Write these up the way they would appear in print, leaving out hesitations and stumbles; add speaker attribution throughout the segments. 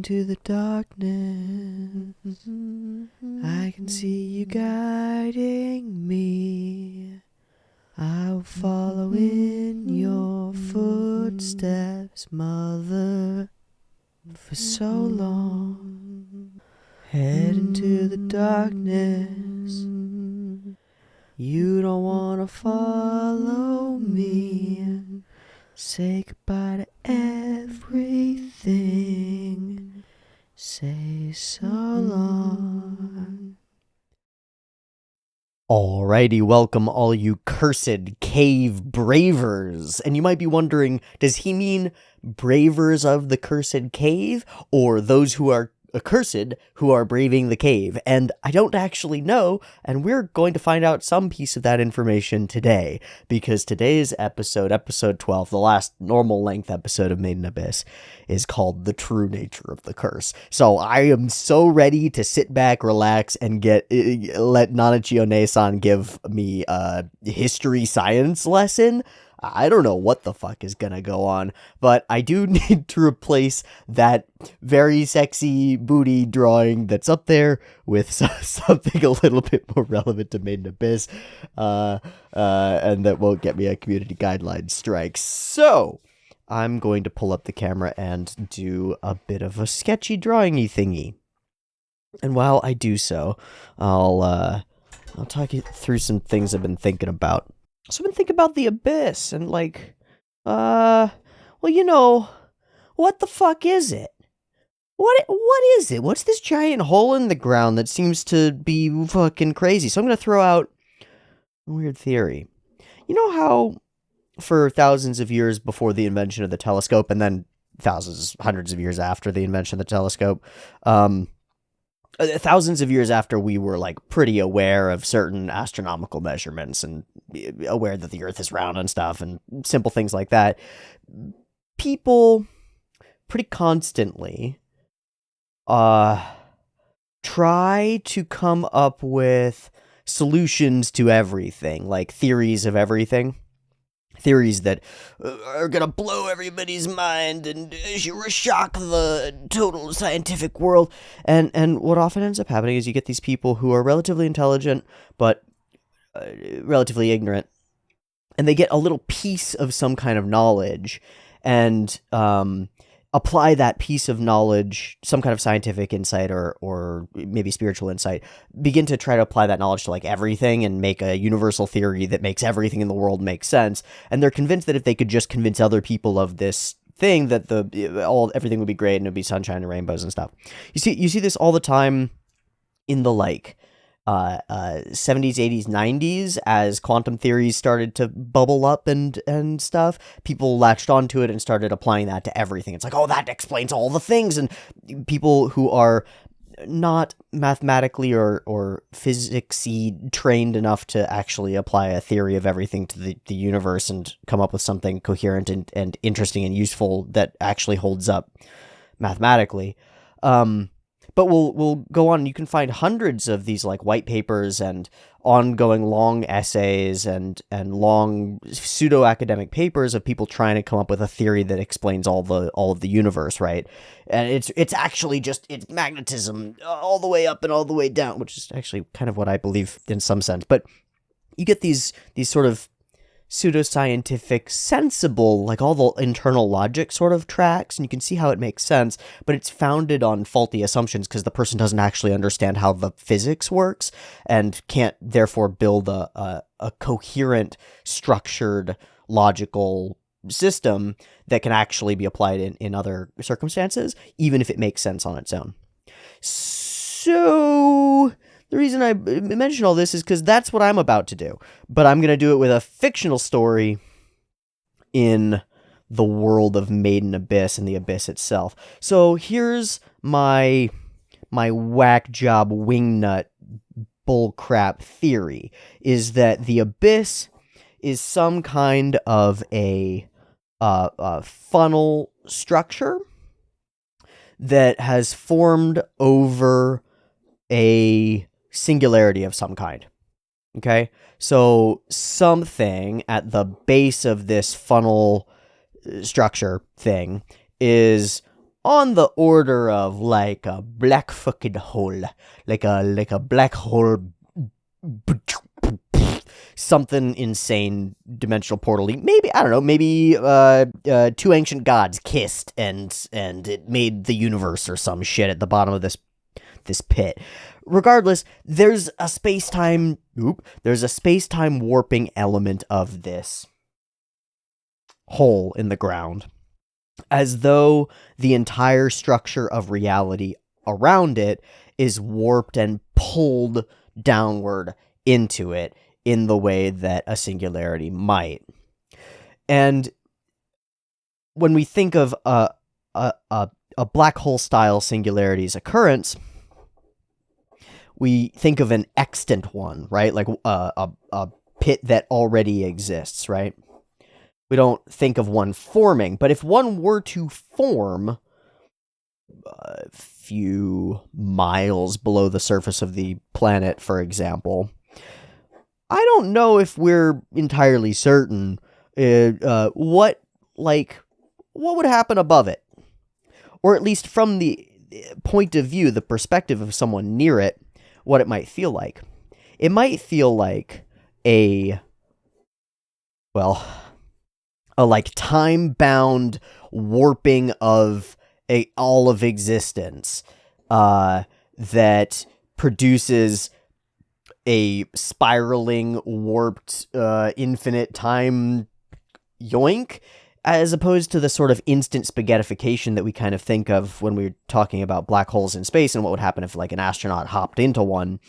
Speaker 1: into the darkness. I can see you guiding me. I'll follow in your footsteps, Mother, for so long. Head into the darkness. You don't wanna follow me. Say goodbye to everything. Say so long. Alrighty, welcome all you cursed cave bravers. And you might be wondering, does he mean bravers of the cursed cave, or those who are accursed who are braving the cave? And I don't actually know, and we're going to find out some piece of that information today, because today's episode 12, the last normal length episode of Made in Abyss, is called The True Nature of the Curse. So I am so ready to sit back, relax, and let Nanachi-One-san give me a history science lesson. I don't know what the fuck is gonna go on, but I do need to replace that very sexy booty drawing that's up there with something a little bit more relevant to Made in Abyss, and that won't get me a community guideline strike. So I'm going to pull up the camera and do a bit of a sketchy drawing-y thingy. And while I do so, I'll talk you through some things I've been thinking about. So I've been thinking about the Abyss, and what the fuck is it? What is it? What's this giant hole in the ground that seems to be fucking crazy? So I'm gonna throw out a weird theory. You know how for thousands of years before the invention of the telescope, and then hundreds of years after the invention of the telescope, thousands of years after we were like pretty aware of certain astronomical measurements and aware that the Earth is round and stuff and simple things like that, people pretty constantly try to come up with solutions to everything, like theories of everything. Theories that are gonna blow everybody's mind and shock the total scientific world. And what often ends up happening is you get these people who are relatively intelligent, but relatively ignorant. And they get a little piece of some kind of knowledge and apply that piece of knowledge, some kind of scientific insight or maybe spiritual insight, begin to try to apply that knowledge to like everything and make a universal theory that makes everything in the world make sense. And they're convinced that if they could just convince other people of this thing, that everything would be great and it would be sunshine and rainbows and stuff. You see this all the time in the 70s, 80s, 90s, as quantum theories started to bubble up and stuff. People latched onto it and started applying that to everything. It's like, oh, that explains all the things. And people who are not mathematically or physicsy trained enough to actually apply a theory of everything to the universe and come up with something coherent and interesting and useful that actually holds up mathematically. But we'll go on. You can find hundreds of these like white papers and ongoing long essays and long pseudo-academic papers of people trying to come up with a theory that explains all of the universe, right? And it's actually just it's magnetism all the way up and all the way down, which is actually kind of what I believe in some sense. But you get these sort of pseudoscientific, sensible, like all the internal logic sort of tracks, and you can see how it makes sense, but it's founded on faulty assumptions because the person doesn't actually understand how the physics works and can't therefore build a coherent, structured, logical system that can actually be applied in other circumstances, even if it makes sense on its own. So the reason I mention all this is because that's what I'm about to do. But I'm going to do it with a fictional story in the world of Made in Abyss and the Abyss itself. So here's my whack job wingnut bullcrap theory, is that the Abyss is some kind of a funnel structure that has formed over a singularity of some kind. Okay? So something at the base of this funnel structure thing is on the order of like a black fucking hole, like a black hole, something insane dimensional portal-y. Maybe, I don't know, maybe two ancient gods kissed and it made the universe or some shit at the bottom of this pit. Regardless, there's a space-time warping element of this hole in the ground, as though the entire structure of reality around it is warped and pulled downward into it in the way that a singularity might. And when we think of a black hole style singularity's occurrence, we think of an extant one, right? Like a pit that already exists, right? We don't think of one forming, but if one were to form a few miles below the surface of the planet, for example, I don't know if we're entirely certain what would happen above it, or at least from the point of view, the perspective of someone near it, what it might feel like. It might feel like a like time-bound warping of all of existence that produces a spiraling, warped, infinite time yoink, as opposed to the sort of instant spaghettification that we kind of think of when we're talking about black holes in space and what would happen if, like, an astronaut hopped into one.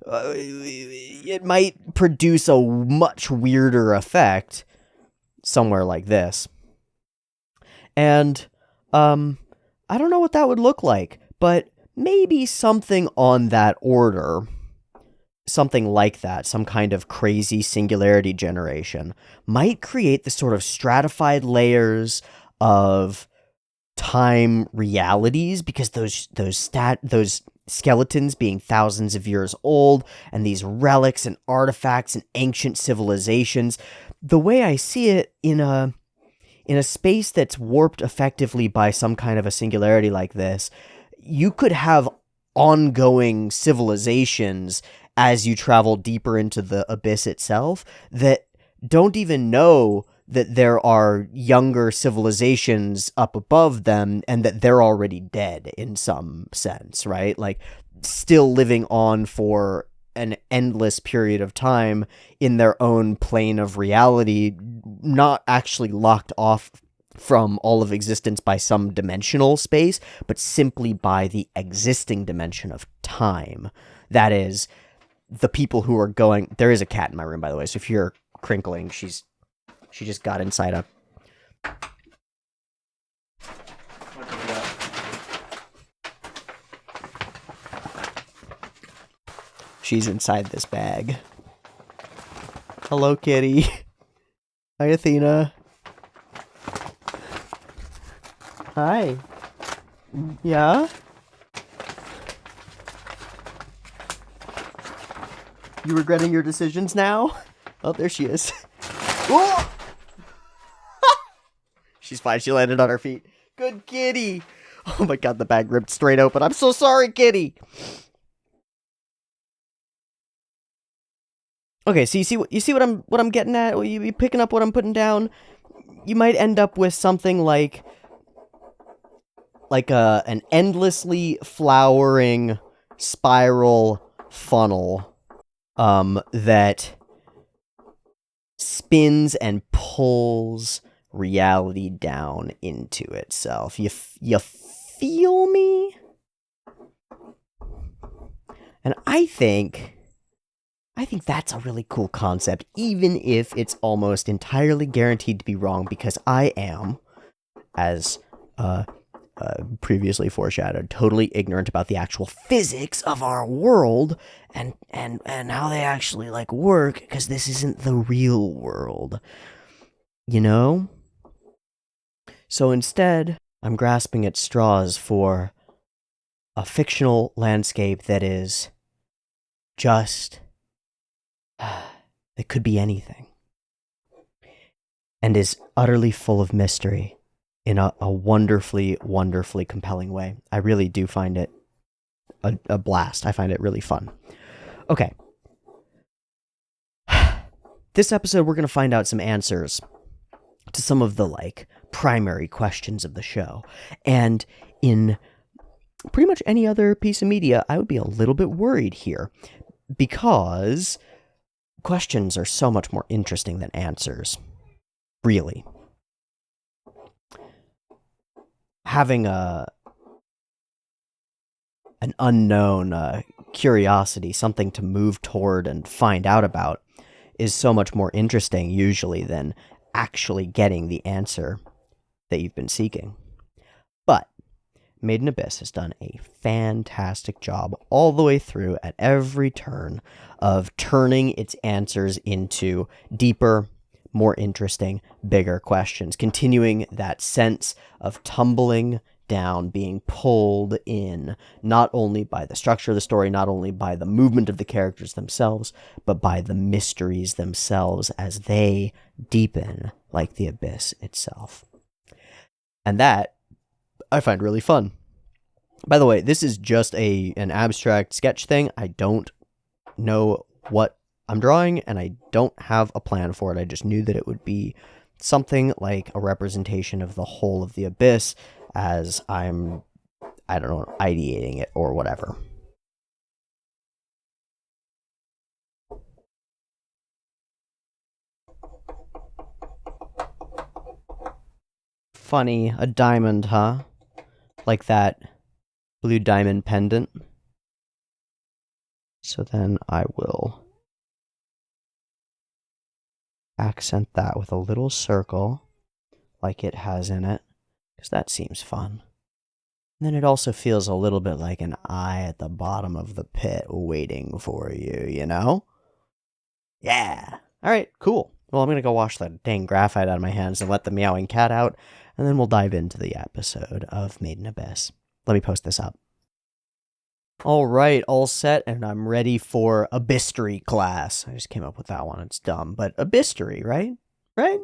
Speaker 1: It might produce a much weirder effect somewhere like this. And I don't know what that would look like, but maybe something on that order, something like that, some kind of crazy singularity generation, might create the sort of stratified layers of time realities, because those skeletons being thousands of years old, and these relics and artifacts and ancient civilizations, the way I see it, in a space that's warped effectively by some kind of a singularity like this, you could have ongoing civilizations as you travel deeper into the abyss itself that don't even know that there are younger civilizations up above them and that they're already dead in some sense, right? Like, still living on for an endless period of time in their own plane of reality, not actually locked off from all of existence by some dimensional space, but simply by the existing dimension of time. That is, the people who are going... There is a cat in my room, by the way, so if you're crinkling, she just got inside a... She's inside this bag. Hello, kitty. Hi, Athena. Hi. Yeah? You regretting your decisions now? Oh, there she is. Oh! She's fine. She landed on her feet. Good kitty. Oh my god, the bag ripped straight open. I'm so sorry, kitty. Okay, so you see what I'm getting at? You picking up what I'm putting down? You might end up with something like an endlessly flowering spiral funnel that spins and pulls reality down into itself. You feel me? And I think that's a really cool concept, even if it's almost entirely guaranteed to be wrong, because I am, as previously foreshadowed, totally ignorant about the actual physics of our world and how they actually like work, because this isn't the real world, you know? So instead, I'm grasping at straws for a fictional landscape that is just... it could be anything, and is utterly full of mystery in a wonderfully, wonderfully compelling way. I really do find it a blast. I find it really fun. Okay. This episode, we're going to find out some answers to some of the, like, primary questions of the show. And in pretty much any other piece of media, I would be a little bit worried here, because questions are so much more interesting than answers. Really. Having an unknown curiosity, something to move toward and find out about, is so much more interesting usually than actually getting the answer that you've been seeking. But Made in Abyss has done a fantastic job all the way through at every turn of turning its answers into deeper, more interesting, bigger questions, continuing that sense of tumbling down, being pulled in, not only by the structure of the story, not only by the movement of the characters themselves, but by the mysteries themselves as they deepen like the abyss itself. And that I find really fun. By the way, this is just an abstract sketch thing. I don't know what I'm drawing, and I don't have a plan for it. I just knew that it would be something like a representation of the whole of the abyss as I'm, I don't know, ideating it or whatever. Funny, a diamond, huh? Like that blue diamond pendant. So then I will accent that with a little circle like it has in it, because that seems fun. And then it also feels a little bit like an eye at the bottom of the pit waiting for you, you know? Yeah. All right, cool. Well, I'm going to go wash that dang graphite out of my hands and let the meowing cat out, and then we'll dive into the episode of Made in Abyss. Let me post this up. All right, all set, and I'm ready for Abysstery class. I just came up with that one. It's dumb, but Abysstery, right? Right?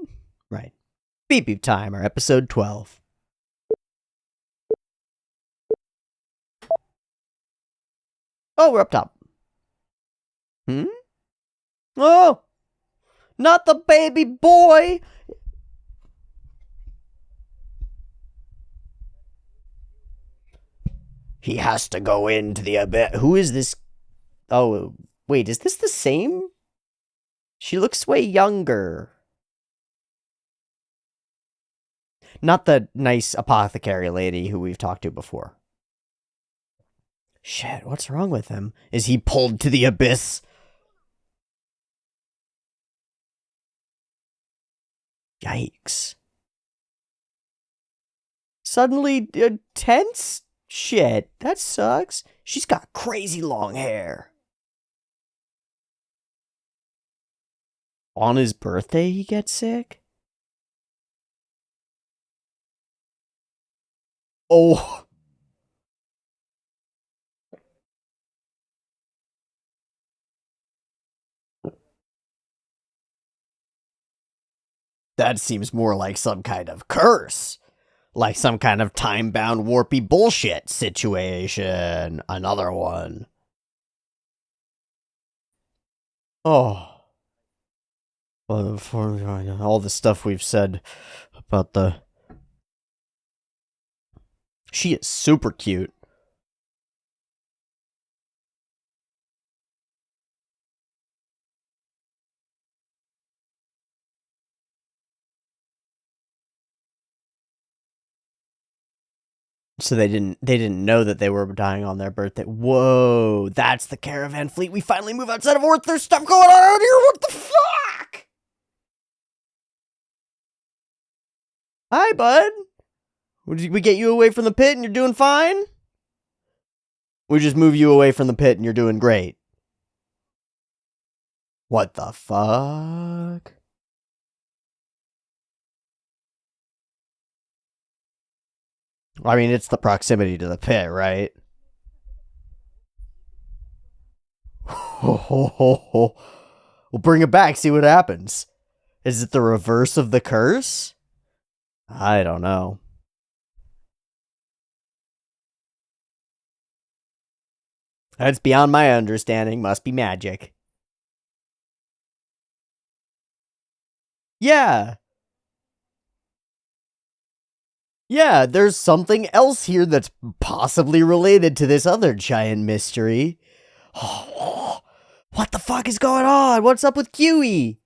Speaker 1: Right. Beep beep timer, episode 12. Oh, we're up top. Oh! Not the baby boy! He has to go into the abyss. Who is this? Oh, wait, is this the same? She looks way younger. Not the nice apothecary lady who we've talked to before. Shit, what's wrong with him? Is he pulled to the abyss? Yikes. Suddenly tense? Shit, that sucks. She's got crazy long hair. On his birthday, he gets sick? Oh. That seems more like some kind of curse. Like some kind of time-bound warpy bullshit situation. Another one. Oh. Well, for all the stuff we've said about the... She is super cute. So they didn't know that they were dying on their birthday. Whoa, that's the caravan fleet. We finally move outside of Earth. There's stuff going on out here. What the fuck? Hi, bud. Did we get you away from the pit and you're doing fine? We just move you away from the pit and you're doing great. What the fuck? I mean, it's the proximity to the pit, right? We'll bring it back, see what happens. Is it the reverse of the curse? I don't know. That's beyond my understanding. Must be magic. Yeah. Yeah, there's something else here that's possibly related to this other giant mystery. What the fuck is going on? What's up with Kiwi?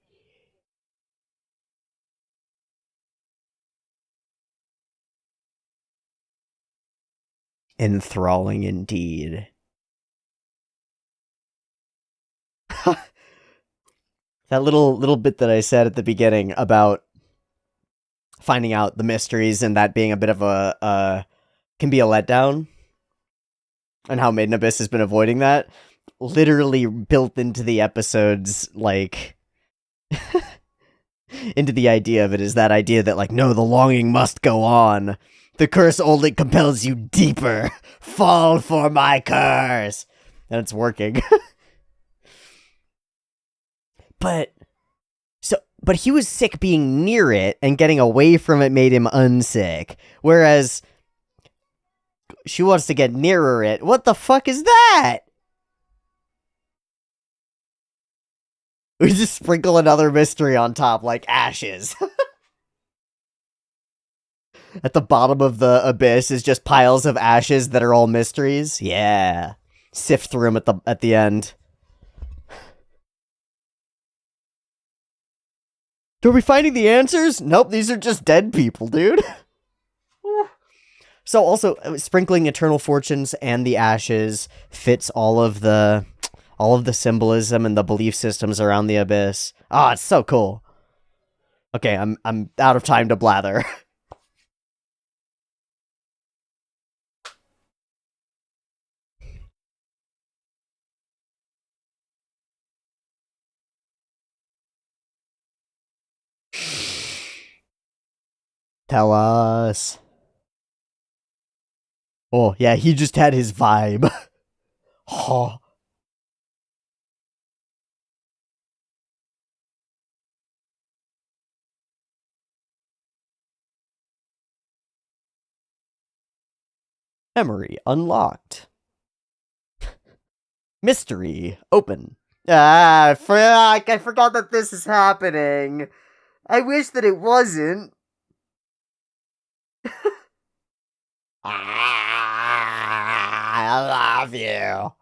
Speaker 1: Enthralling indeed. That little bit that I said at the beginning about finding out the mysteries and that being a bit of a can be a letdown, and how Maiden Abyss has been avoiding that, literally built into the episodes, like into the idea of it is that idea that, like, no, the longing must go on. The curse only compels you deeper. Fall for my curse. And it's working. but but he was sick being near it, and getting away from it made him unsick. Whereas she wants to get nearer it. What the fuck is that? We just sprinkle another mystery on top, like ashes. At the bottom of the abyss is just piles of ashes that are all mysteries. Yeah. Sift through them at the end. Are we finding the answers? Nope, these are just dead people, dude. So also, sprinkling eternal fortunes and the ashes fits all of the symbolism and the belief systems around the abyss. Ah, it's so cool. Okay, I'm out of time to blather. Tell us. Oh, yeah, he just had his vibe. Oh. Memory unlocked. Mystery open. Ah, I forgot that this is happening. I wish that it wasn't. I love you.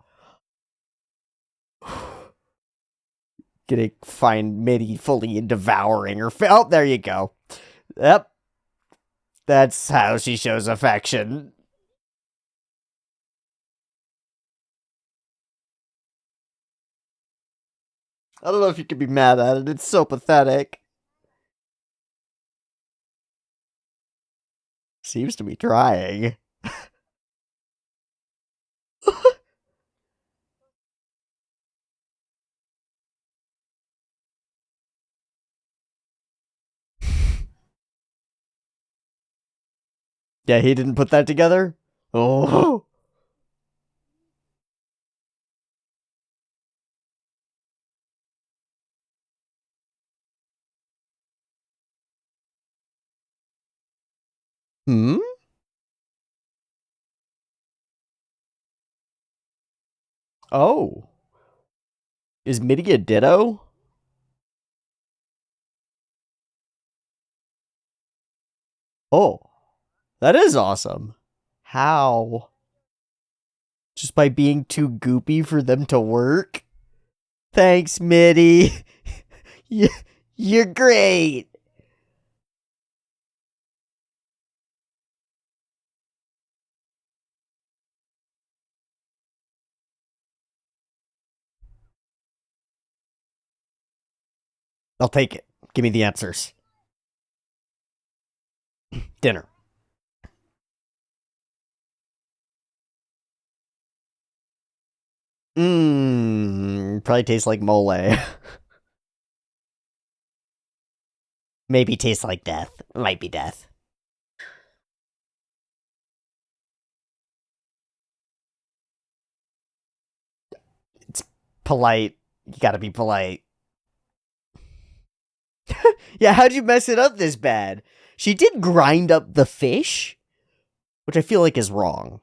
Speaker 1: Gonna find Mitty fully devouring her. Oh, there you go. Yep. That's how she shows affection. I don't know if you can be mad at it. It's so pathetic. Seems to be trying. Yeah, he didn't put that together? Oh. Hmm? Oh. Is Mitty a ditto? Oh. That is awesome. How? Just by being too goopy for them to work? Thanks, Mitty. You're great. I'll take it. Give me the answers. Dinner. Mmm. Probably tastes like mole. Maybe tastes like death. Might be death. It's polite. You gotta be polite. Yeah, how'd you mess it up this bad? She did grind up the fish, which I feel like is wrong.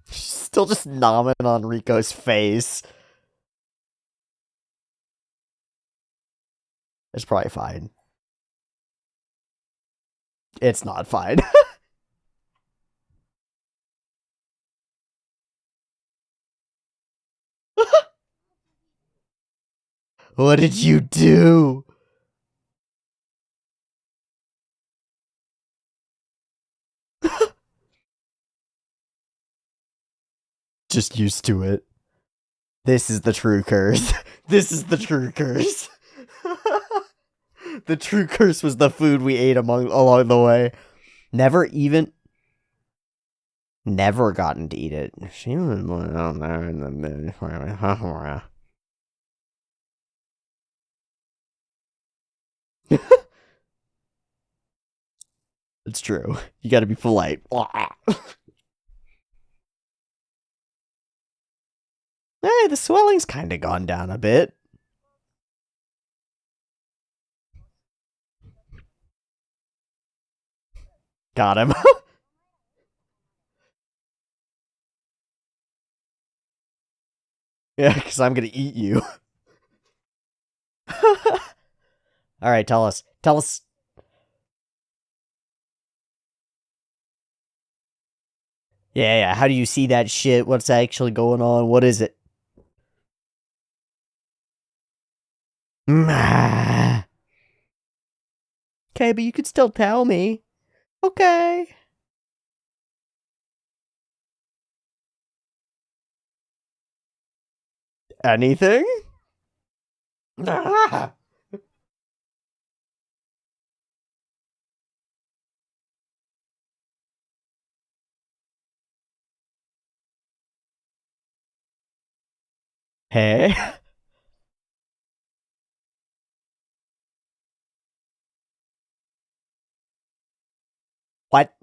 Speaker 1: Still just nomming on Rico's face. It's probably fine. It's not fine. What did you do? Just used to it. This is the true curse. This is the true curse. The true curse was the food we ate along the way. Never gotten to eat it. She was down there in the mid. It's true. You gotta be polite. Hey, the swelling's kinda gone down a bit. Got him. Yeah, because I'm gonna eat you. Alright, tell us. Tell us. Yeah. How do you see that shit? What's actually going on? What is it? Okay, but you could still tell me. Okay. Anything? Hey? What?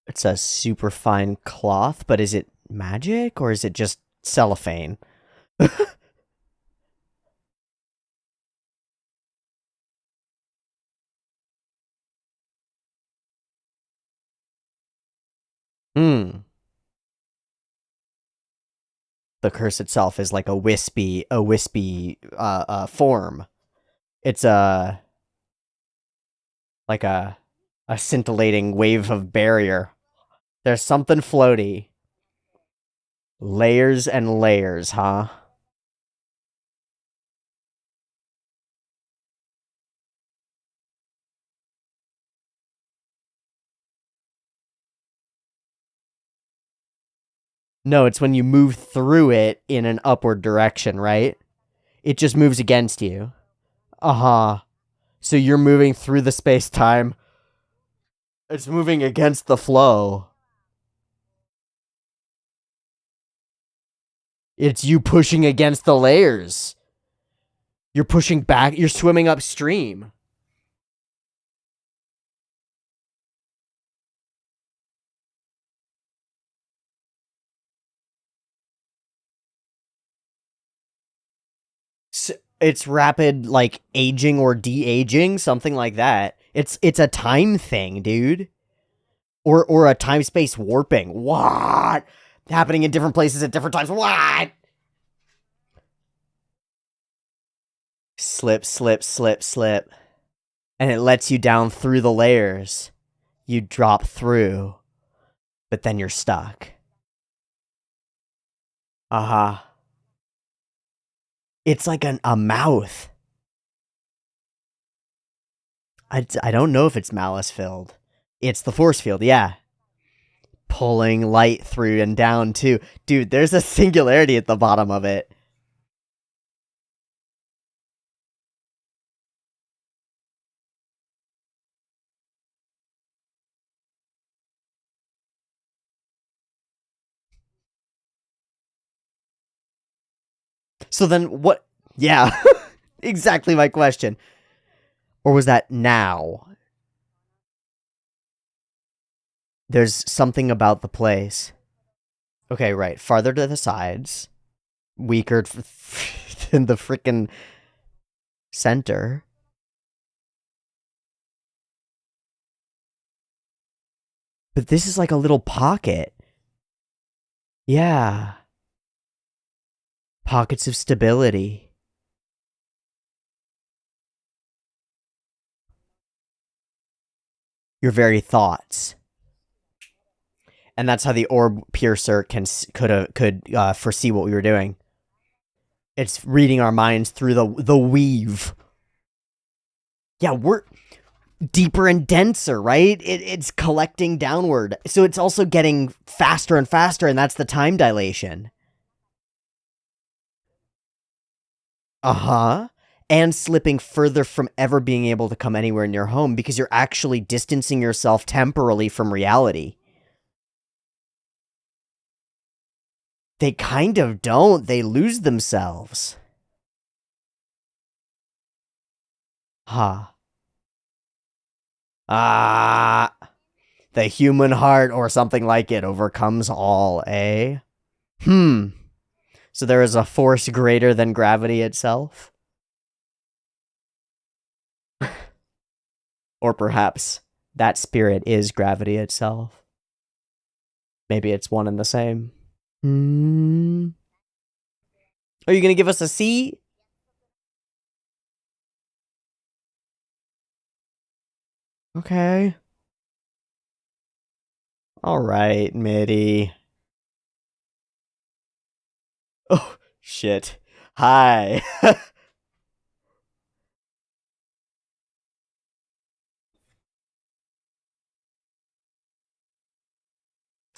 Speaker 1: It's a super fine cloth, but is it magic or is it just cellophane? Hmm. The curse itself is like a wispy form. It's like a scintillating wave of barrier. There's something floaty. Layers and layers, huh? No, it's when you move through it in an upward direction, right? It just moves against you. Uh-huh. So you're moving through the space-time. It's moving against the flow. It's you pushing against the layers. You're pushing back, you're swimming upstream. It's rapid, like, aging or de-aging, something like that. It's a time thing, dude. Or a time-space warping. What? Happening in different places at different times. What? Slip, slip, slip, slip. And it lets you down through the layers. You drop through, but then you're stuck. Uh-huh. It's like a mouth. I don't know if it's malice filled. It's the force field, yeah. Pulling light through and down too. Dude, there's a singularity at the bottom of it. So then what? Yeah, exactly my question. Or was that now? There's something about the place. Okay, right. Farther to the sides. Weaker than the freaking center. But this is like a little pocket. Yeah. Pockets of stability. Your very thoughts. And that's how the orb piercer could foresee what we were doing. It's reading our minds through the weave. Yeah, we're deeper and denser, right? It's collecting downward. So it's also getting faster and faster, and that's the time dilation. Uh-huh. And slipping further from ever being able to come anywhere near home because you're actually distancing yourself temporally from reality. They kind of don't. They lose themselves. Huh. Ah. The human heart or something like it overcomes all, eh? Hmm. So there is a force greater than gravity itself? Or perhaps that spirit is gravity itself. Maybe it's one and the same. Hmm. Are you gonna give us a C? Okay. Alright, Mitty. Oh, shit. Hi.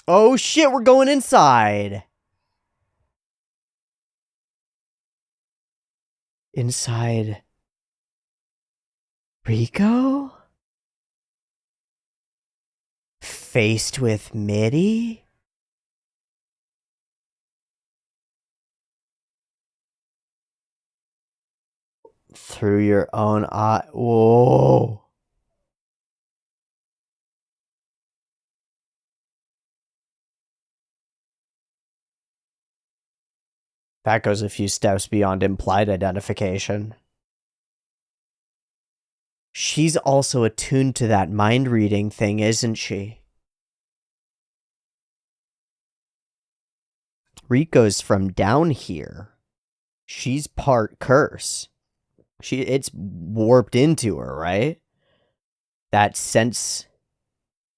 Speaker 1: Oh shit, we're going inside. Inside Rico? Faced with Mitty? Through your own eye. Whoa. That goes a few steps beyond implied identification. She's also attuned to that mind reading thing, isn't she? Rico's from down here. She's part curse. It's warped into her, right? That sense.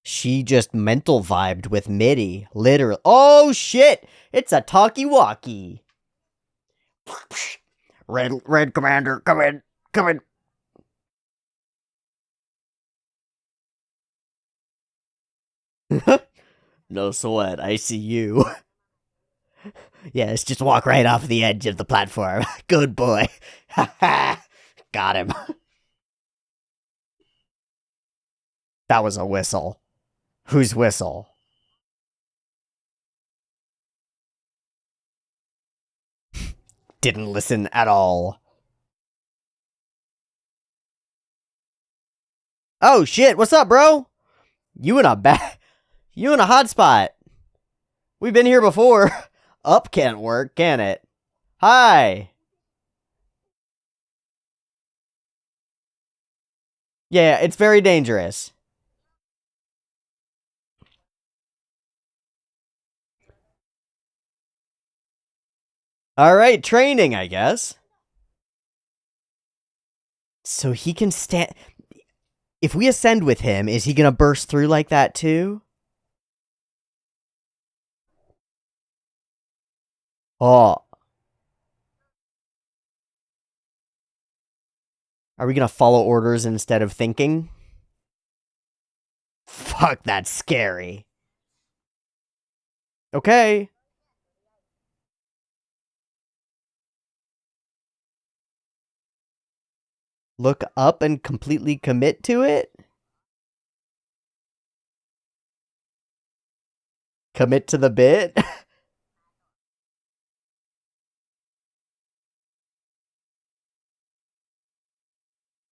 Speaker 1: She just mental vibed with Mitty, literally. Oh shit! It's a talkie-walkie. Red Commander, come in, come in. No sweat, I see you. Yes, just walk right off the edge of the platform. Good boy. Got him. That was a whistle. Whose whistle? Didn't listen at all. Oh shit, what's up, bro? You in a you in a hotspot. We've been here before. Up can't work, can it? Hi. Yeah, it's very dangerous. Alright, training, I guess. So he can stand. If we ascend with him, is he gonna burst through like that too? Oh. Are we gonna follow orders instead of thinking? Fuck, that's scary. Okay. Look up and completely commit to it? Commit to the bit?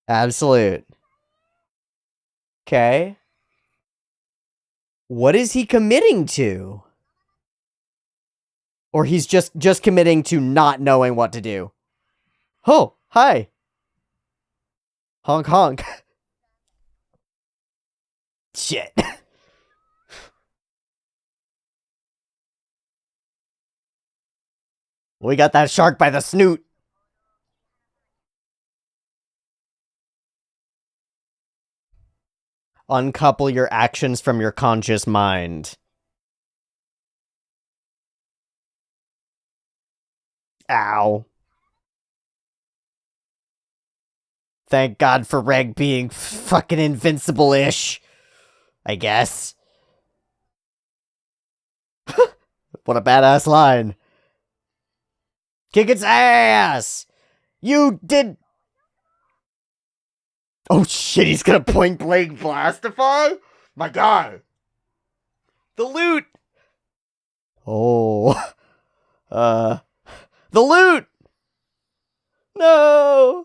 Speaker 1: Absolute. Okay. What is he committing to? Or he's just committing to not knowing what to do. Oh, hi. Honk honk. Shit. We got that shark by the snoot. Uncouple your actions from your conscious mind. Ow. Thank God for Reg being fucking invincible-ish. I guess. What a badass line. Kick its ass! You did... Oh shit, he's gonna point blank blastify? My god. The loot! Oh. The loot! No!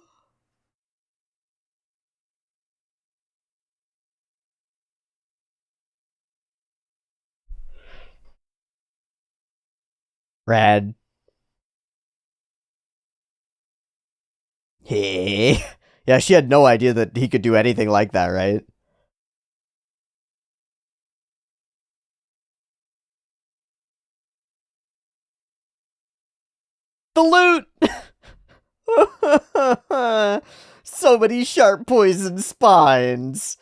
Speaker 1: Rad. Hey. Yeah, she had no idea that he could do anything like that, right? The loot! So many sharp poison spines.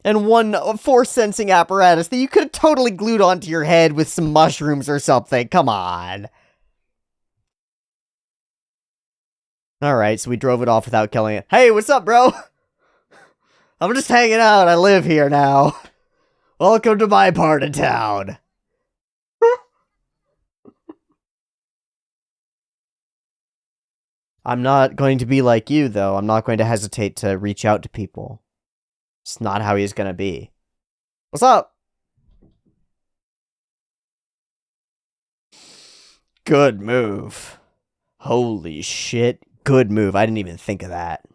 Speaker 1: And one force sensing apparatus that you could have totally glued onto your head with some mushrooms or something. Come on. Alright, so we drove it off without killing it. Hey, what's up, bro? I'm just hanging out. I live here now. Welcome to my part of town. I'm not going to be like you, though. I'm not going to hesitate to reach out to people. It's not how he's going to be. What's up? Good move. Holy shit. Good move. I didn't even think of that.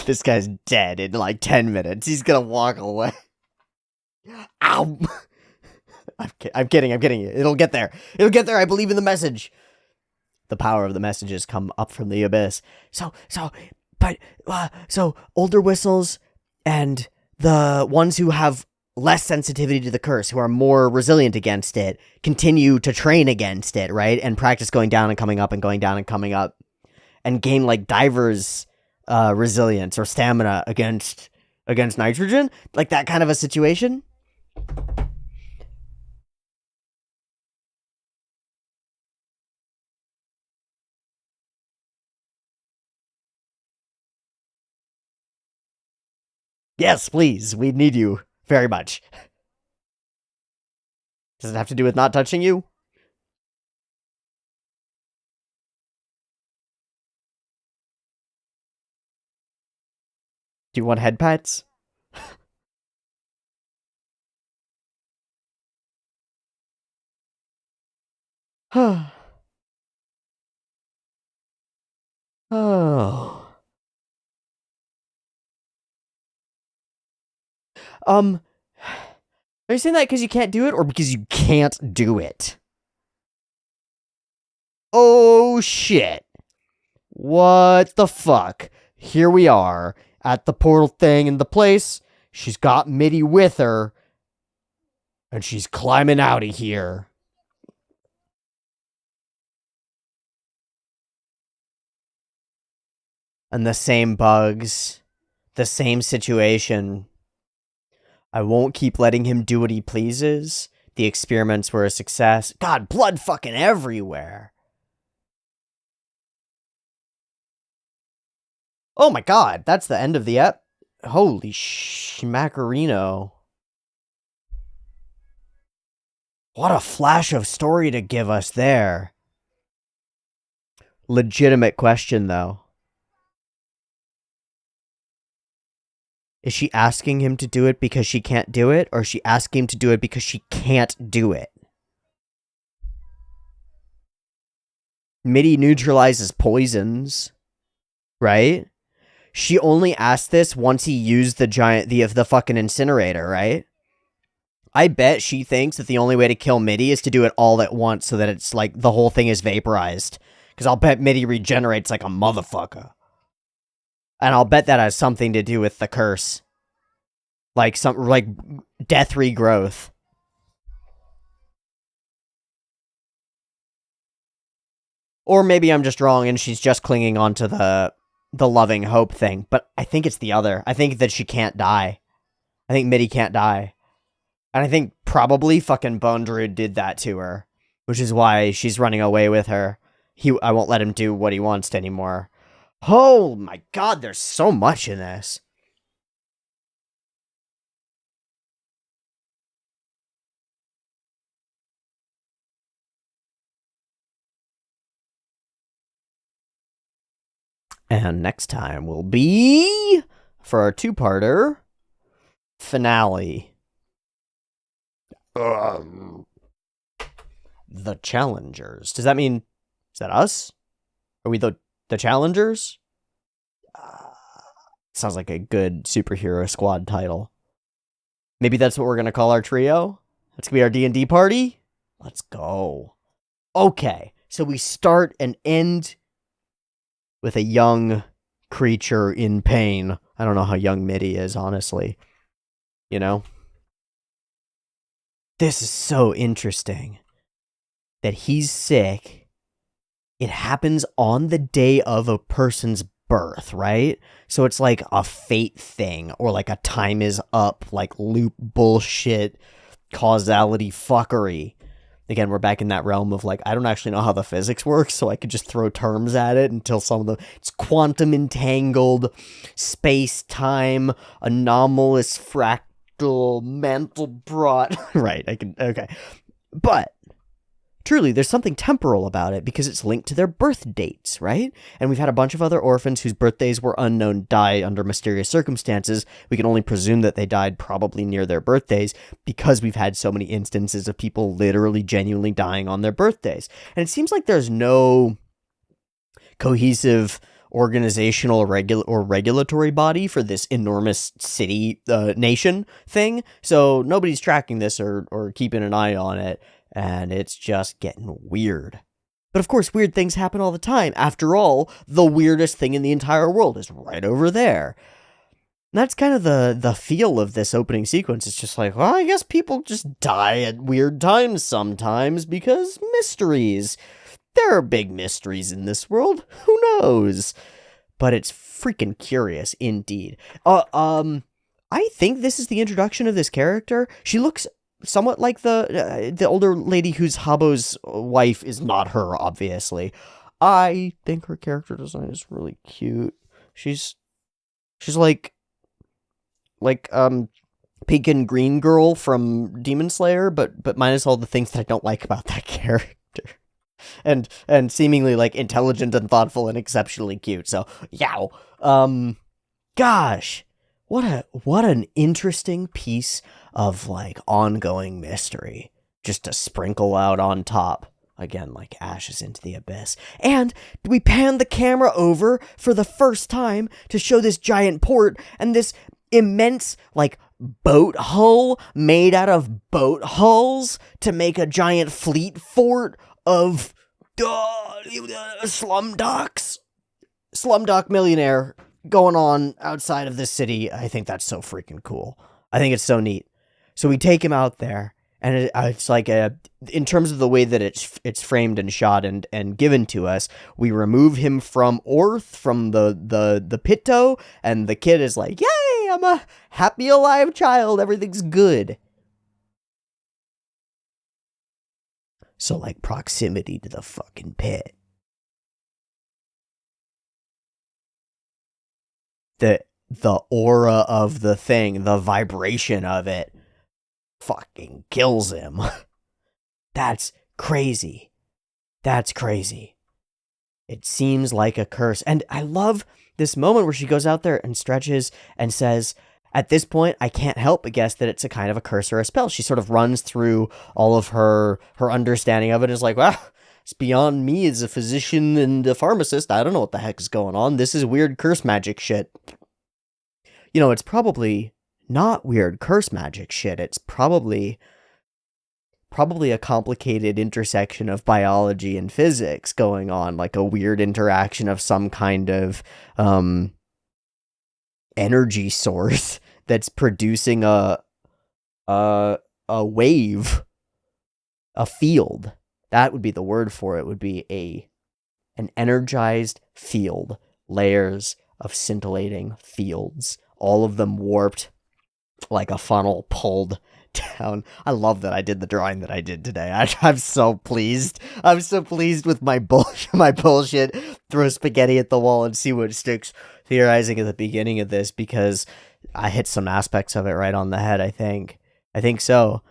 Speaker 1: This guy's dead in like 10 minutes. He's gonna walk away. Ow! I'm kidding. It'll get there. I believe in the message. The power of the messages come up from the abyss. So older whistles and the ones who have less sensitivity to the curse, who are more resilient against it, continue to train against it, right? And practice going down and coming up and going down and coming up, and gain like divers resilience or stamina against nitrogen, like that kind of a situation. Yes, please. We need you very much. Does it have to do with not touching you? Do you want head pats? Oh. Are you saying that because you can't do it, or because you can't do it? Oh, shit. What the fuck? Here we are, at the portal thing in the place. She's got Mitty with her, and she's climbing out of here. And the same bugs, the same situation. I won't keep letting him do what he pleases. The experiments were a success. God, blood fucking everywhere. Oh my god, that's the end of the ep. Holy schmackerino. What a flash of story to give us there. Legitimate question, though. Is she asking him to do it because she can't do it, or is she asking him to do it because she can't do it? Mitty neutralizes poisons, right? she only asked this once he used the fucking incinerator, right? I bet she thinks that the only way to kill Mitty is to do it all at once so that it's like the whole thing is vaporized. Because I'll bet Mitty regenerates like a motherfucker. And I'll bet that has something to do with the curse. Like death regrowth. Or maybe I'm just wrong and she's just clinging onto the loving hope thing. But I think it's the other. I think that she can't die. I think Mitty can't die. And I think probably fucking Bone Druid did that to her. Which is why she's running away with her. I won't let him do what he wants anymore. Oh my god, there's so much in this. And next time will be for our two-parter finale. The Challengers. Does that mean, is that us? Are we the Challengers? Sounds like a good superhero squad title. Maybe that's what we're going to call our trio? That's going to be our D&D party? Let's go. Okay, so we start and end with a young creature in pain. I don't know how young Mitty is, honestly. You know? This is so interesting. That he's sick. It happens on the day of a person's birth, right? So it's like a fate thing, or like a time is up, like loop bullshit, causality fuckery. Again, we're back in that realm of like, I don't actually know how the physics works, so I could just throw terms at it until some of it's quantum entangled, space-time, anomalous fractal, Mandelbrot. Right, okay. But truly, there's something temporal about it because it's linked to their birth dates, right? And we've had a bunch of other orphans whose birthdays were unknown die under mysterious circumstances. We can only presume that they died probably near their birthdays because we've had so many instances of people literally genuinely dying on their birthdays. And it seems like there's no cohesive organizational or regulatory body for this enormous city nation thing. So nobody's tracking this or keeping an eye on it. And it's just getting weird. But of course, weird things happen all the time. After all, the weirdest thing in the entire world is right over there. And that's kind of the feel of this opening sequence. It's just like, well, I guess people just die at weird times sometimes because mysteries. There are big mysteries in this world. Who knows? But it's freaking curious indeed. I think this is the introduction of this character. She looks somewhat like the older lady whose Habbo's wife is not her, obviously. I think her character design is really cute. She's like pink and green girl from Demon Slayer, but minus all the things that I don't like about that character. And seemingly like intelligent and thoughtful and exceptionally cute. So, yow. Gosh. What an interesting piece of like ongoing mystery just to sprinkle out on top. Again, like ashes into the abyss. And we pan the camera over for the first time to show this giant port and this immense like boat hull made out of boat hulls to make a giant fleet fort of Slumdog Millionaire going on outside of this city. I think that's so freaking cool. I think it's so neat. So we take him out there, and it's like in terms of the way that it's framed and shot and given to us, we remove him from Orth, from the Pitto, and the kid is like, yay, I'm a happy alive child, everything's good. So like proximity to the fucking pit. The aura of the thing, the vibration of it, fucking kills him. That's crazy. That's crazy. It seems like a curse. And I love this moment where she goes out there and stretches and says, at this point, I can't help but guess that it's a kind of a curse or a spell. She sort of runs through all of her understanding of it and is like, well, It's beyond me as a physician and a pharmacist. I don't know what the heck is going on. This is weird curse magic shit. It's probably not weird curse magic shit. It's probably a complicated intersection of biology and physics going on, like a weird interaction of some kind of energy source that's producing a wave, a field. That would be the word for it. Would be an energized field, layers of scintillating fields, all of them warped like a funnel pulled down. I love that I did the drawing that I did today. I'm so pleased. I'm so pleased with my bullshit. Throw spaghetti at the wall and see what sticks. Theorizing at the beginning of this, because I hit some aspects of it right on the head. I think so.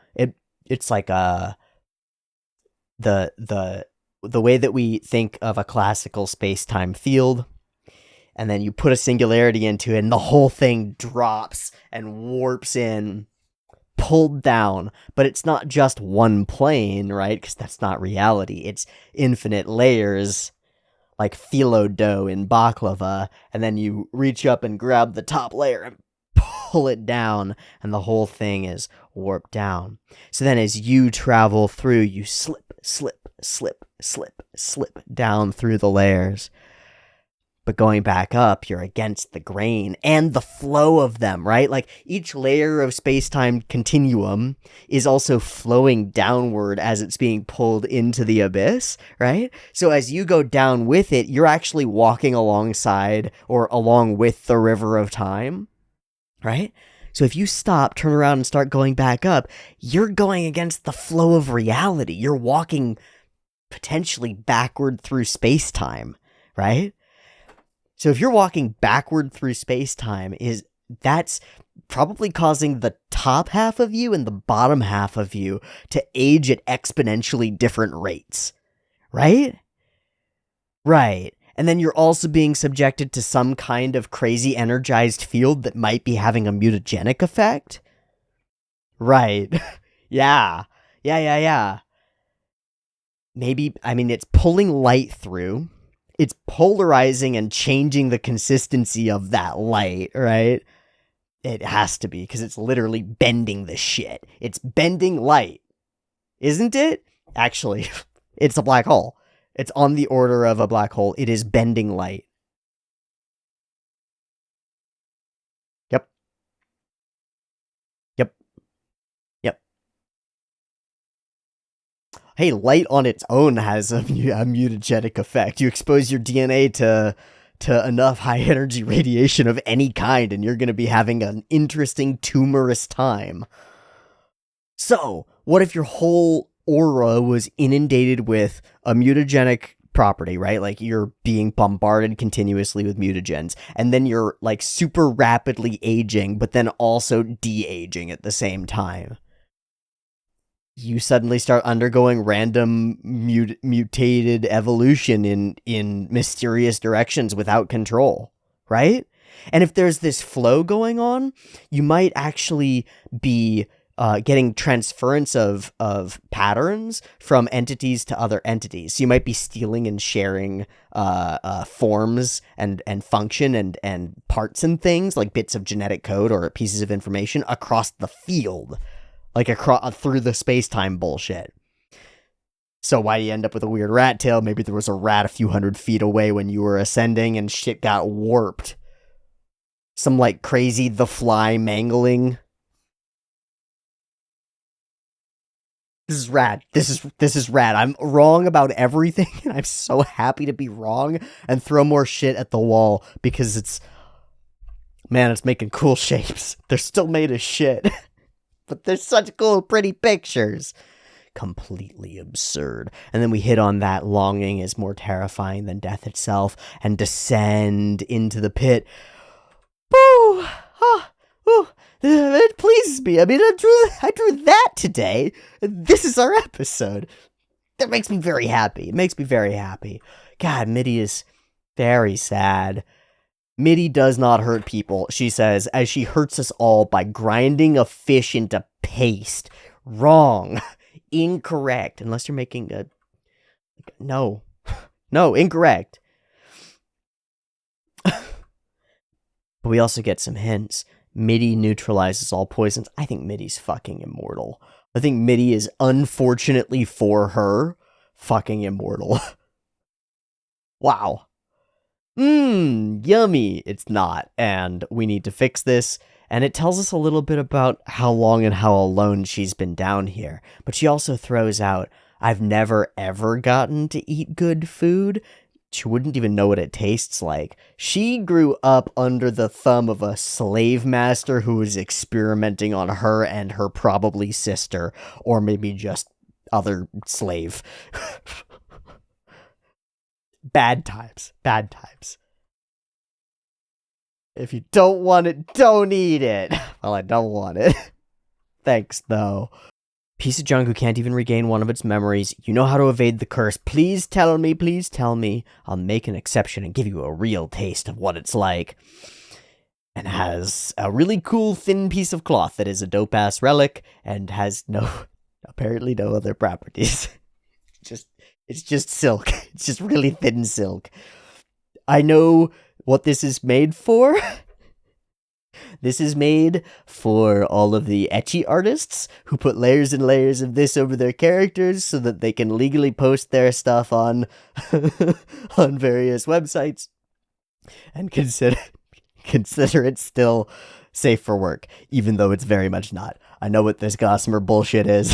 Speaker 1: It's like the way that we think of a classical space-time field, and then you put a singularity into it, and the whole thing drops and warps in, pulled down. But it's not just one plane, right? Because that's not reality. It's infinite layers, like phyllo dough in baklava, and then you reach up and grab the top layer and pull it down, and the whole thing is warped down. So then as you travel through, you slip down through the layers. But going back up, you're against the grain and the flow of them, right? Like each layer of space-time continuum is also flowing downward as it's being pulled into the abyss, right? So as you go down with it, you're actually walking alongside or along with the river of time, right? So if you stop, turn around, and start going back up, you're going against the flow of reality. You're walking potentially backward through space-time, right? So if you're walking backward through space-time, that's probably causing the top half of you and the bottom half of you to age at exponentially different rates, right? Right. And then you're also being subjected to some kind of crazy energized field that might be having a mutagenic effect. Right. Yeah. Maybe, it's pulling light through. It's polarizing and changing the consistency of that light, right? It has to be, because it's literally bending the shit. It's bending light. Isn't it? Actually, it's a black hole. It's on the order of a black hole. It is bending light. Yep. Hey, light on its own has a mutagenic effect. You expose your DNA to enough high energy radiation of any kind, and you're going to be having an interesting tumorous time. So, what if your whole aura was inundated with a mutagenic property, right? Like you're being bombarded continuously with mutagens, and then you're like super rapidly aging, but then also de-aging at the same time. You suddenly start undergoing random mutated evolution in mysterious directions without control, right? And if there's this flow going on, you might actually be getting transference of patterns from entities to other entities. So you might be stealing and sharing forms and function and parts and things, like bits of genetic code or pieces of information across the field. Like through the space-time bullshit. So why do you end up with a weird rat tail? Maybe there was a rat a few hundred feet away when you were ascending and shit got warped. Some like crazy The Fly mangling. This is rad. This is rad. I'm wrong about everything, and I'm so happy to be wrong and throw more shit at the wall, because it's making cool shapes. They're still made of shit. But they're such cool, pretty pictures. Completely absurd. And then we hit on that longing is more terrifying than death itself, and descend into the pit. Ooh, it pleases me. I drew that today. This is our episode. That makes me very happy. It makes me very happy. God, Mitty is very sad. Mitty does not hurt people, she says, as she hurts us all by grinding a fish into paste. Wrong. Incorrect. Unless you're making a No. No, incorrect. But we also get some hints. Mitty neutralizes all poisons. I think Mitty's fucking immortal. I think Mitty is, unfortunately for her, fucking immortal. Wow. Yummy. It's not. And we need to fix this. And it tells us a little bit about how long and how alone she's been down here. But she also throws out, I've never ever gotten to eat good food. She wouldn't even know what it tastes like. She grew up under the thumb of a slave master who was experimenting on her and her probably sister, or maybe just other slave. Bad times. Bad times. If you don't want it, don't eat it. Well, I don't want it. Thanks, though. Piece of junk who can't even regain one of its memories. You know how to evade the curse. Please tell me, please tell me. I'll make an exception and give you a real taste of what it's like. And has a really cool thin piece of cloth that is a dope-ass relic and has apparently no other properties. It's just silk. It's just really thin silk. I know what this is made for. This is made for all of the ecchi artists who put layers and layers of this over their characters so that they can legally post their stuff on on various websites and consider it still safe for work, even though it's very much not. I know what this gossamer bullshit is.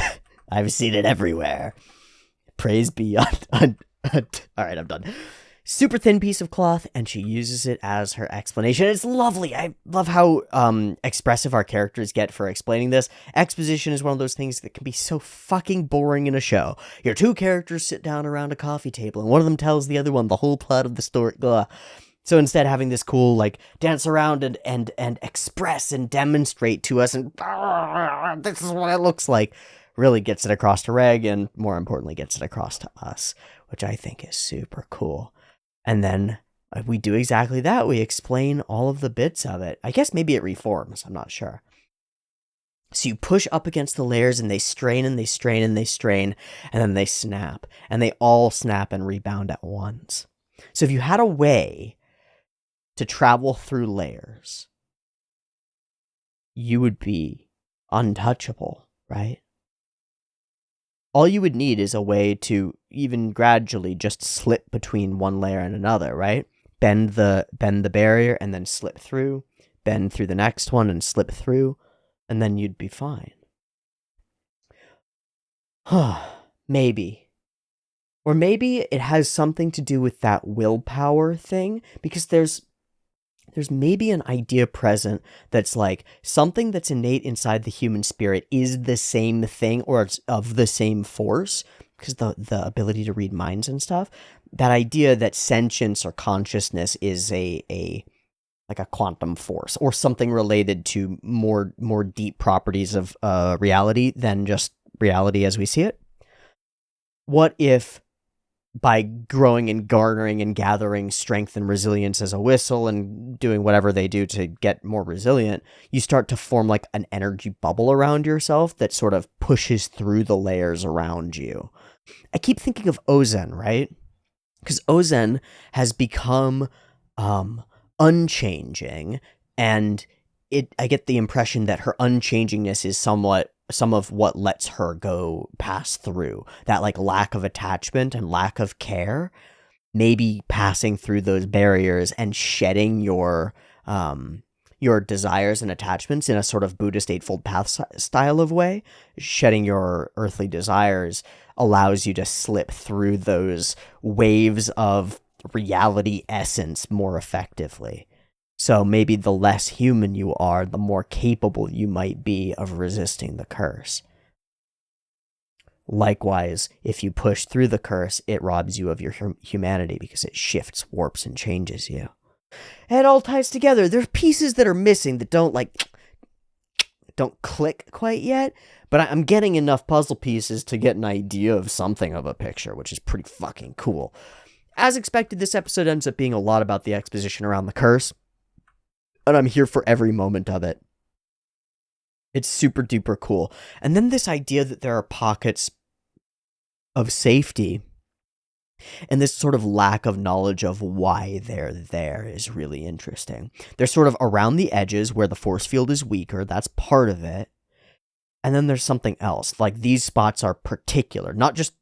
Speaker 1: I've seen it everywhere. Praise be on all right, I'm done. Super thin piece of cloth, and she uses it as her explanation. It's lovely. I love how expressive our characters get for explaining this. Exposition is one of those things that can be so fucking boring in a show. Your two characters sit down around a coffee table, and one of them tells the other one the whole plot of the story. Ugh. So instead, having this cool, like, dance around and express and demonstrate to us, and this is what it looks like, really gets it across to Reg, and more importantly, gets it across to us, which I think is super cool. And then we do exactly that. We explain all of the bits of it. I guess maybe it reforms. I'm not sure. So you push up against the layers and they strain and they strain and they strain, and then they snap. And they all snap and rebound at once. So if you had a way to travel through layers, you would be untouchable, right? All you would need is a way to even gradually just slip between one layer and another, right? Bend the barrier and then slip through, bend through the next one and slip through, and then you'd be fine. Maybe. Or maybe it has something to do with that willpower thing, because there's maybe an idea present that's like something that's innate inside the human spirit is the same thing, or it's of the same force, because the ability to read minds and stuff. That idea that sentience or consciousness is a quantum force or something related to more deep properties of reality than just reality as we see it. What if, by growing and garnering and gathering strength and resilience as a whistle and doing whatever they do to get more resilient, you start to form like an energy bubble around yourself that sort of pushes through the layers around you? I keep thinking of Ozen, right? Because Ozen has become unchanging, and I get the impression that her unchangingness is somewhat some of what lets her go pass through that, like, lack of attachment and lack of care. Maybe passing through those barriers and shedding your desires and attachments in a sort of Buddhist Eightfold Path style of way. Shedding your earthly desires allows you to slip through those waves of reality essence more effectively. So maybe the less human you are, the more capable you might be of resisting the curse. Likewise, if you push through the curse, it robs you of your humanity because it shifts, warps, and changes you. And it all ties together. There's pieces that are missing that don't click quite yet, but I'm getting enough puzzle pieces to get an idea of something of a picture, which is pretty fucking cool. As expected, this episode ends up being a lot about the exposition around the curse, and I'm here for every moment of it. It's super duper cool. And then this idea that there are pockets of safety And this sort of lack of knowledge of why they're there is really interesting. They're sort of around the edges where the force field is weaker. That's part of it. And then there's something else. Like, these spots are particular, not just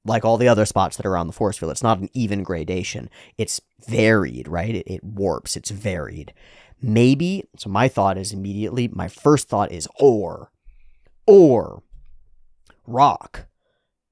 Speaker 1: like all the other spots that are around the force field. It's not an even gradation. It's varied, right? It warps. It's varied. Maybe, so my first thought is ore, rock.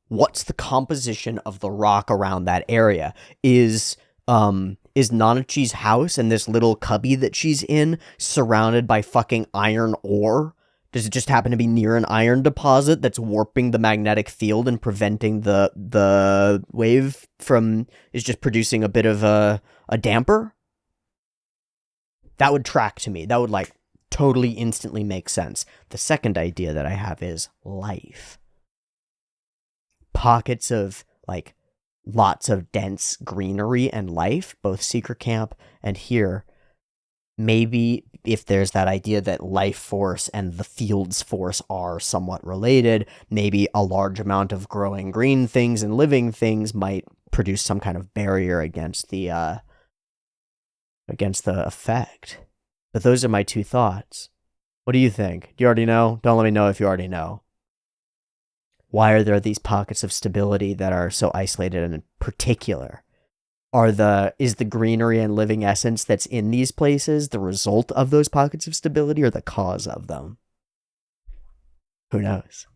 Speaker 1: What's the composition of the rock around that area? Is Nanachi's house and this little cubby that she's in surrounded by fucking iron ore? Does it just happen to be near an iron deposit that's warping the magnetic field and preventing the wave is just producing a bit of a damper? That would track to me. That would like totally instantly make sense. The second idea that I have is life. Pockets of like lots of dense greenery and life, both Secret Camp and here. Maybe if there's that idea that life force and the field's force are somewhat related, maybe a large amount of growing green things and living things might produce some kind of barrier against the effect. But those are my two thoughts. What do you think? Do you already know? Don't let me know if you already know. Why are there these pockets of stability that are so isolated and in particular? Is the greenery and living essence that's in these places the result of those pockets of stability or the cause of them? Who knows?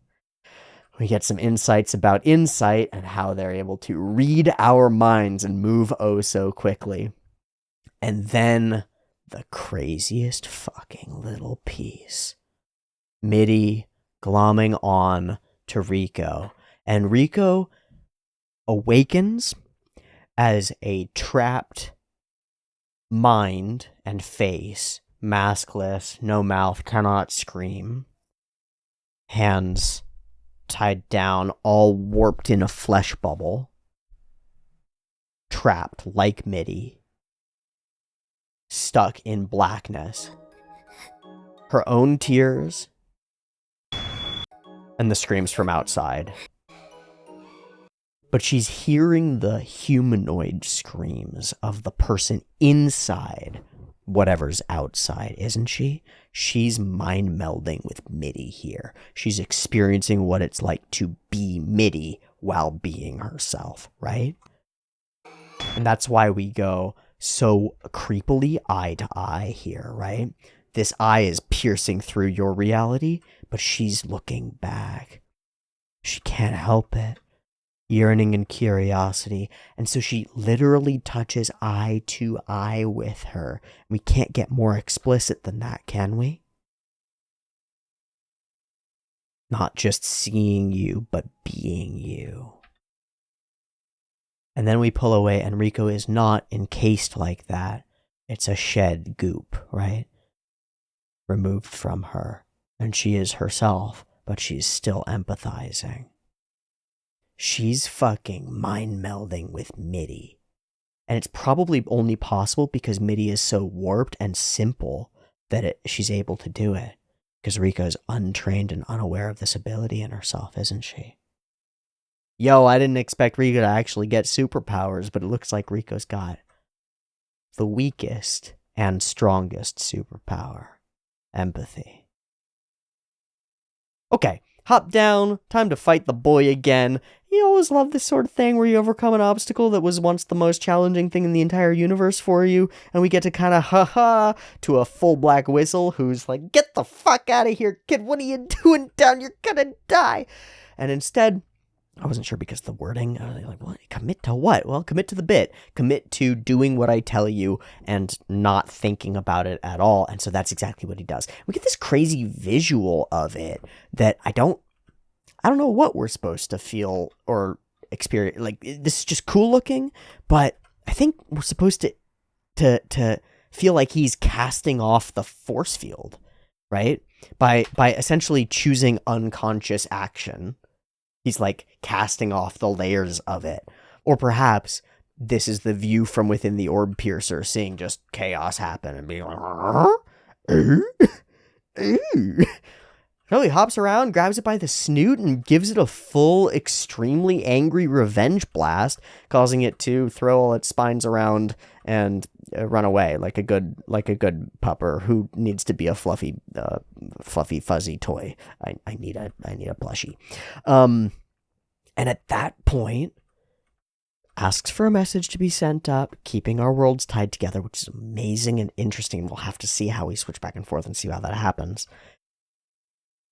Speaker 1: We get some insights about insight and how they're able to read our minds and move oh so quickly. And then the craziest fucking little piece. Mitty glomming on to Rico. And Rico awakens as a trapped mind and face, maskless, no mouth, cannot scream, hands tied down, all warped in a flesh bubble, trapped like Mitty, stuck in blackness. Her own tears and the screams from outside. But she's hearing the humanoid screams of the person inside whatever's outside, isn't she? She's mind melding with Mitty here. She's experiencing what it's like to be Mitty while being herself, right? And that's why we go so creepily eye to eye here, right? This eye is piercing through your reality, but she's looking back. She can't help it. Yearning and curiosity, and so she literally touches eye to eye with her. We can't get more explicit than that, can we? Not just seeing you, but being you. And then we pull away, and Rico is not encased like that. It's a shed goop, right? Removed from her, and she is herself, but she's still empathizing. She's fucking mind melding with Mitty. And it's probably only possible because Mitty is so warped and simple that she's able to do it. Because Rico's untrained and unaware of this ability in herself, isn't she? Yo, I didn't expect Rico to actually get superpowers, but it looks like Rico's got the weakest and strongest superpower. Empathy. Okay. Hop down, time to fight the boy again. You always love this sort of thing where you overcome an obstacle that was once the most challenging thing in the entire universe for you, and we get to kind of ha-ha to a full black whistle who's like, get the fuck out of here, kid, what are you doing down? You're gonna die. And instead, I wasn't sure because of the wording, I was like, what? Commit to what? Well, commit to the bit. Commit to doing what I tell you and not thinking about it at all. And so that's exactly what he does. We get this crazy visual of it that I don't know what we're supposed to feel or experience. Like, this is just cool looking, but I think we're supposed to feel like he's casting off the force field, right? By essentially choosing unconscious action. He's like casting off the layers of it. Or perhaps this is the view from within the orb piercer, seeing just chaos happen and being like, No, he hops around, grabs it by the snoot, and gives it a full, extremely angry revenge blast, causing it to throw all its spines around and run away like a good pupper who needs to be a fluffy, fuzzy toy. I need a plushie. And at that point, asks for a message to be sent up, keeping our worlds tied together, which is amazing and interesting. We'll have to see how we switch back and forth and see how that happens.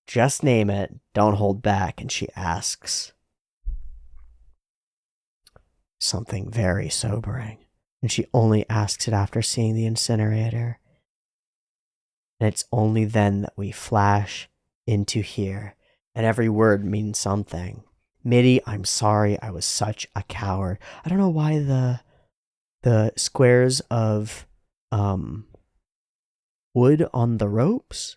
Speaker 1: Just name it. Don't hold back. And she asks something very sobering. And she only asks it after seeing the incinerator. And it's only then that we flash into here. And every word means something. Mitty, I'm sorry. I was such a coward. I don't know why the squares of wood on the ropes.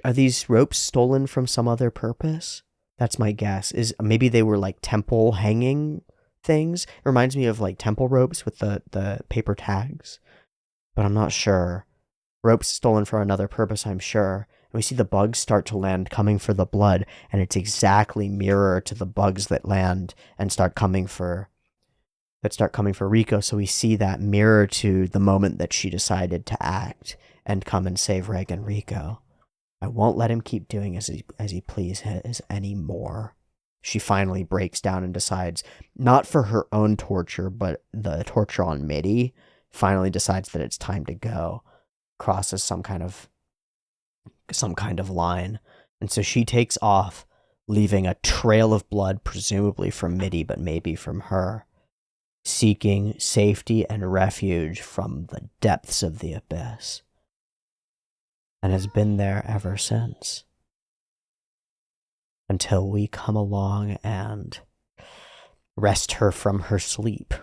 Speaker 1: Are these ropes stolen from some other purpose? That's my guess. Is maybe they were like temple hanging things. It reminds me of like temple ropes with the paper tags, but I'm not sure. Ropes stolen for another purpose, I'm sure. And we see the bugs start to land coming for the blood, and it's exactly mirror to the bugs that land and start coming for Rico. So we see that mirror to the moment that she decided to act and come and save Reg and Rico. I won't let him keep doing as he pleases anymore. She finally breaks down and decides, not for her own torture, but the torture on Mitty, finally decides that it's time to go. Crosses some kind of line. And so she takes off, leaving a trail of blood, presumably from Mitty, but maybe from her, seeking safety and refuge from the depths of the abyss. And has been there ever since. Until we come along and wrest her from her sleep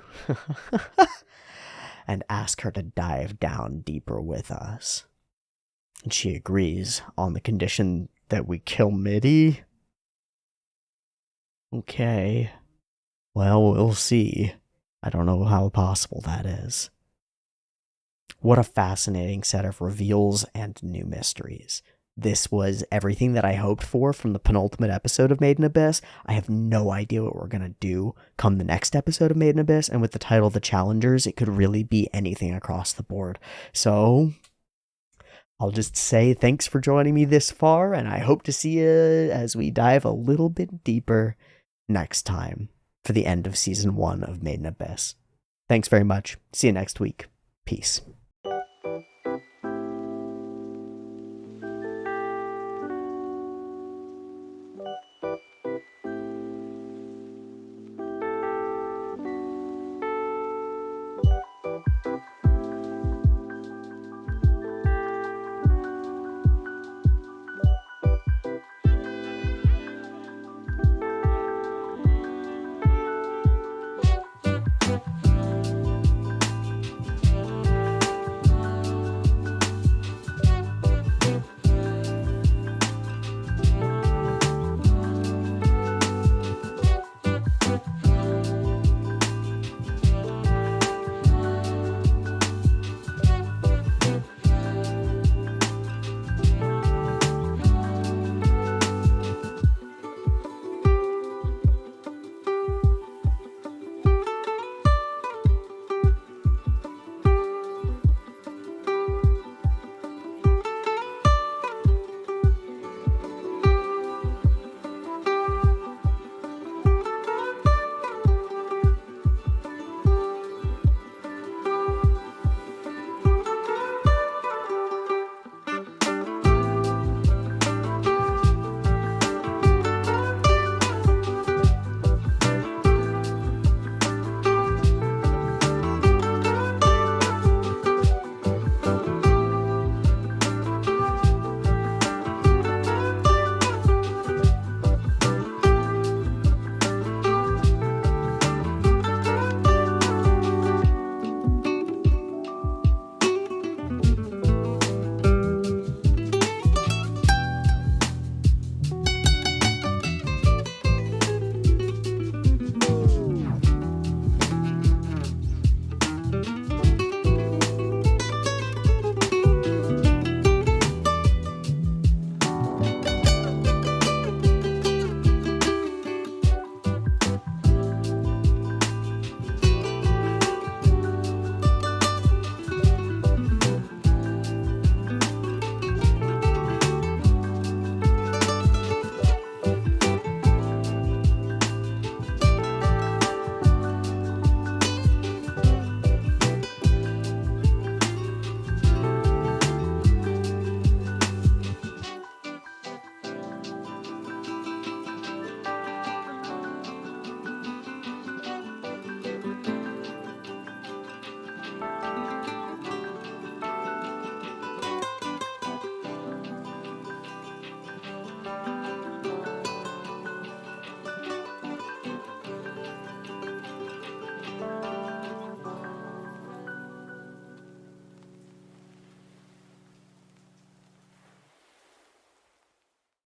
Speaker 1: and ask her to dive down deeper with us. And she agrees on the condition that we kill Mitty. Okay. Well, we'll see. I don't know how possible that is. What a fascinating set of reveals and new mysteries. This was everything that I hoped for from the penultimate episode of Made in Abyss. I have no idea what we're going to do come the next episode of Made in Abyss, and with the title The Challengers, it could really be anything across the board. So I'll just say thanks for joining me this far, and I hope to see you as we dive a little bit deeper next time for the end of Season 1 of Made in Abyss. Thanks very much. See you next week. Peace.